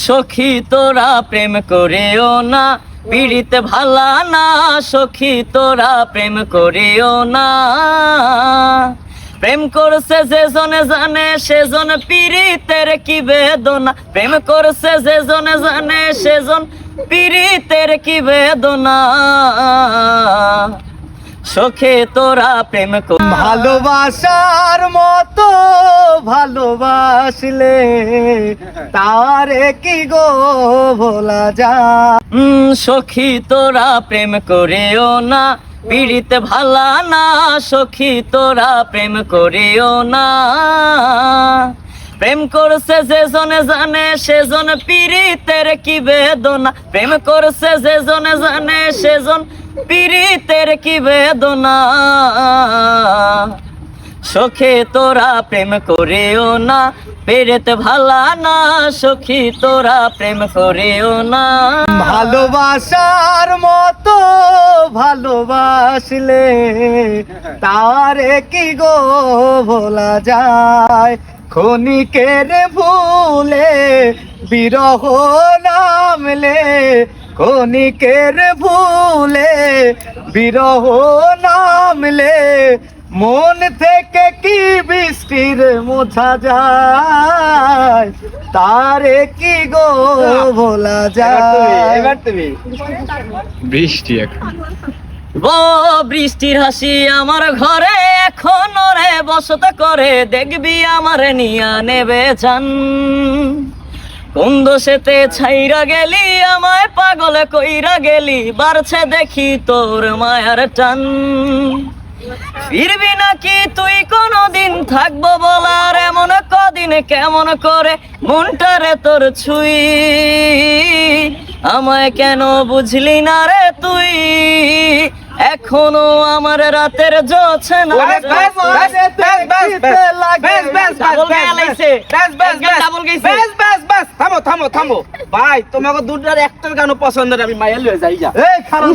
সখী তোরা প্রেম করিও না, পীড়িত ভালা না। সখী তোরা প্রেম করিও না, প্রেম করছে যেজন জানে সেজন পীড়িতের কি বেদনা। প্রেম করছে যেজন জানে সেজন পীড়িতের কি বেদনা। সখী তোরা প্রেম ভালোবাসার মতো ভালোবাসলে তারে কি গো ভোলা যায়। সখী তোরা প্রেম করিও না, পীড়িত ভালা না। সখী তোরা প্রেম করিও না, প্রেম করছে যেজন জানে সেজন পীড়িতের কি বেদনা। প্রেম করছে যেজন জানে সেজন পীড়িতের কি বেদনা। সখী তোরা প্রেম করিও না, পীড়িত ভালা না। সখী তোরা প্রেম করিও না। ভালোবাসার মতো ভালোবাসলে তারে কি গো ভোলা যায়। ক্ষণিকের ভুলে বিরহ নামলে, ক্ষণিকের ভুলে বিরহ নামলে মন থেকে কি বৃষ্টির মোছা যায়। তারে কি গো ভোলা যায়। এবার তুমি বৃষ্টি এখন বৃষ্টির হাসি আমার ঘরে এখন রে বসত করে। দেখবি আমার নিয়া নেবে চান, কোন দোষেতে ছাইরা গেলি আমায় পাগল কইরা গেলি। বাড়ছে দেখি তোর মায়ার টান, ফিরবি নাকি তুই কোনদিন থাকবো বলার এমন কদিন কেমন করে মনটারে তোর ছুই। আমায় কেন বুঝলি না রে তুই, এখনো আমার রাতের জোছনা। থামো থামো ভাই, তোমাকে দুটার একটার গানও পছন্দের আমি মাইয়া লয়ে যাই যা। এই খারাপ